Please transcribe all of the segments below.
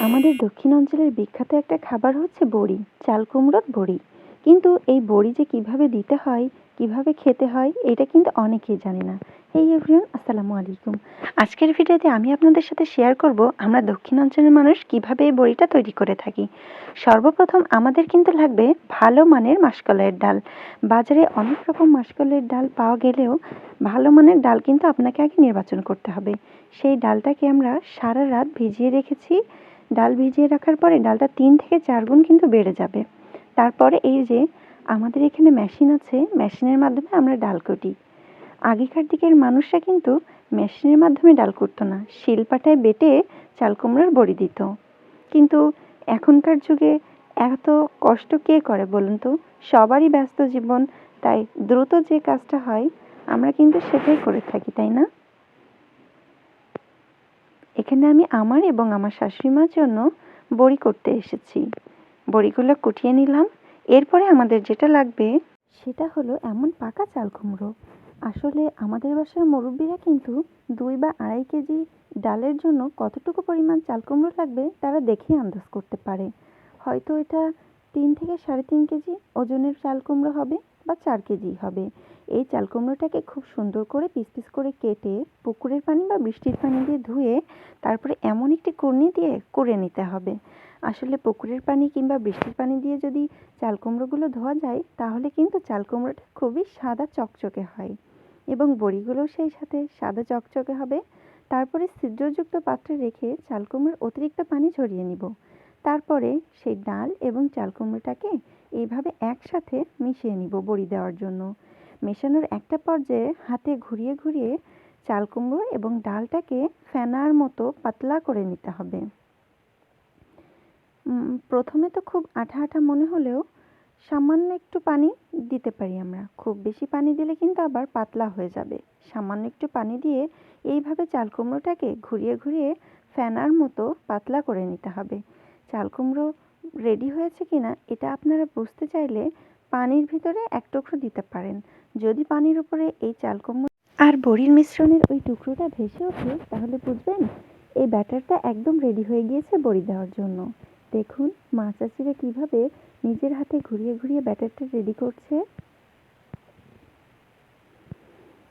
আমাদের দক্ষিণ অঞ্চলের বিখ্যাত একটা খাবার হচ্ছে বড়ি, চাল কুমড়োর বড়ি। কিন্তু এই বড়ি যে কিভাবে দিতে হয়, কিভাবে খেতে হয়, এটা কিন্তু অনেকেই জানে না। এই এভরিওয়ান, আসসালামু আলাইকুম। আজকের ভিডিওতে আমি আপনাদের সাথে শেয়ার করব আমরা দক্ষিণ অঞ্চলের মানুষ কিভাবে এই বড়িটা তৈরি করে থাকি। সর্বপ্রথম আমাদের কিন্তু লাগবে ভালো মানের মাসকলাইয়ের ডাল। বাজারে অনেক রকম মাসকলাইয়ের ডাল পাওয়া গেলেও ভালো মানের ডাল কিন্তু আপনাকে আগে নির্বাচন করতে হবে। সেই ডালটাকে আমরা সারা রাত ভিজিয়ে রেখেছি। ডাল ভিজিয়ে রাখার পরে ডালটা 3 থেকে 4 গুণ কিন্তু বেড়ে যাবে। তারপরে এই যে আমাদের এখানে মেশিন আছে, মেশিনের মাধ্যমে আমরা ডাল কুটি। আগেকার দিকের মানুষরা কিন্তু মেশিনের মাধ্যমে ডাল কুটতো না, শিলপাটায় বেটে চাল কুমড়োর বড়ি দিত। কিন্তু এখনকার যুগে এত কষ্ট কে করে বলুন তো? সবারই ব্যস্ত জীবন, তাই দ্রুত যে কাজটা হয় আমরা কিন্তু সেটাই করে থাকি, তাই না? এখানে আমি আমার এবং আমার শাশুড়ি মার জন্য বড়ি করতে এসেছি। বড়িগুলো কুটিয়ে নিলাম। এরপরে আমাদের যেটা লাগবে সেটা হলো এমন পাকা চাল কুমড়ো। আসলে আমাদের বাসার মুরব্বীরা কিন্তু 2 বা 2.5 কেজি ডালের জন্য কতটুকু পরিমাণ চাল কুমড়ো লাগবে তারা দেখেই আন্দাজ করতে পারে। হয়তো এটা 3 থেকে 3.5 কেজি ওজনের চাল কুমড়ো হবে বা 4 কেজি হবে। এই চাল কুমড়োটাকে খুব সুন্দর করে পিস পিস করে কেটে পুকুরের পানি বা বৃষ্টির পানি দিয়ে ধুয়ে তারপরে এমন একটি কুড়নি দিয়ে কুড়ে নিতে হবে। আসলে পুকুরের পানি কিংবা বৃষ্টির পানি দিয়ে যদি চাল কুমড়োগুলো ধোয়া যায় তাহলে কিন্তু চাল কুমড়োটা খুবই সাদা চকচকে হয় এবং বড়িগুলোও সেই সাথে সাদা চকচকে হবে। তারপরে ছিদ্রযুক্ত পাত্রে রেখে চাল কুমড়োর অতিরিক্ত পানি ঝরিয়ে নিব। তারপরে সেই ডাল এবং চাল কুমড়োটাকে এইভাবে একসাথে মিশিয়ে নিব বড়ি দেওয়ার জন্য। মেশানোর একটা পর্যায়ে হাতে ঘুরিয়ে ঘুরিয়ে চাল কুমড়ো এবং ডালটাকে ফেনার মতো পাতলা করে নিতে হবে। প্রথমে তো খুব আঠা আঠা মনে হলেও সামান্য একটু পানি দিতে পারি আমরা। খুব বেশি পানি দিলে কিন্তু আবার পাতলা হয়ে যাবে। সামান্য একটু পানি দিয়ে এইভাবে চাল কুমড়োটাকে ঘুরিয়ে ঘুরিয়ে ফেনার মতো পাতলা করে নিতে হবে। চাল কুমড়ো রেডি হয়েছে কিনা এটা আপনারা বুঝতে চাইলে পানির ভিতরে এক টুকরো দিতে পারেন। যদি পানির উপরে এই চাল কুমড়ো আর বড়ির মিশ্রণের ওই টুকরোটা ভেসে ওঠে তাহলে বুঝবেন এই ব্যাটারটা একদম রেডি হয়ে গিয়েছে বড়ি দেওয়ার জন্য। দেখুন মা চাচিরা কিভাবে নিজের হাতে ঘুরিয়ে ঘুরিয়ে ব্যাটারটা রেডি করছে।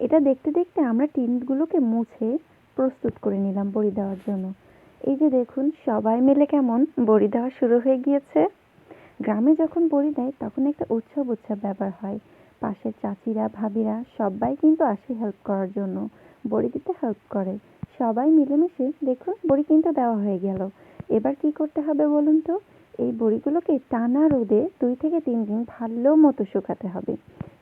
এটা দেখতে দেখতে আমরা টিনগুলোকে মুছে প্রস্তুত করে নিলাম বড়ি দেওয়ার জন্য। এই যে দেখুন সবাই মিলে কেমন বড়ি দেওয়া শুরু হয়ে গিয়েছে। গ্রামে যখন বড়ি দেয় তখন একটা উৎসব উৎসব ব্যাপার হয়। পাশের চাচিরা ভাবিরা সবাই কিন্তু আসে হেল্প করার জন্য, বড়ি দিতে হেল্প করে। সবাই মিলেমিশে দেখুন বড়ি কিন্তু দেওয়া হয়ে গেল। এবার কি করতে হবে বলুন তো? এই বড়িগুলোকে টানা রোদে 2 থেকে 3 দিন ভালো মতো শুকাতে হবে।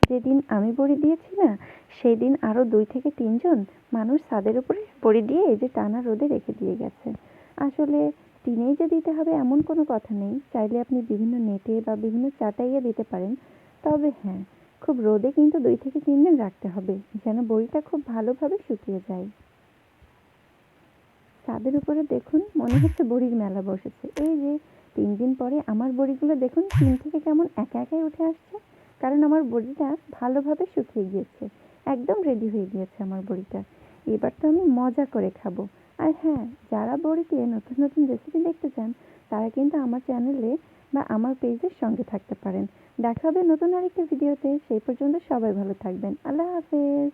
যেদিন আমি বড়ি দিয়েছি না সেই দিন আরও 2 থেকে 3 জন মানুষ ছাদের উপরে বড়ি দিয়ে এই যে টানা রোদে রেখে দিয়ে গেছে। আসলে টিনেই যে দিতে হবে এমন কোনো কথা নেই, চাইলে আপনি বিভিন্ন নেটে বা বিভিন্ন চাটাইয়ে দিতে পারেন। তবে হ্যাঁ, খুব রোদে কিন্তু 2 থেকে 3 দিন রাখতে হবে যেন বড়িটা খুব ভালোভাবে শুকিয়ে যায়। ছাদের উপরে দেখুন মনে হচ্ছে বড়ির মেলা বসেছে। এই যে 3 দিন পরে আমার বড়িগুলো দেখুন টিন থেকে কেমন একা একাই উঠে আসছে, কারণ আমার বড়িটা ভালোভাবে শুকিয়ে গিয়েছে। একদম রেডি হয়ে গিয়েছে আমার বড়িটা। এবার তো আমি মজা করে খাবো। আর হ্যাঁ, যারা বড়ি দিয়ে নতুন নতুন রেসিপি দেখতে চান তারা কিন্তু আমার চ্যানেলে বা আমার পেজের সঙ্গে থাকতে পারেন। দেখা হবে নতুন আরেকটা ভিডিওতে। সেই পর্যন্ত সবাই ভালো থাকবেন। আল্লাহ হাফেজ।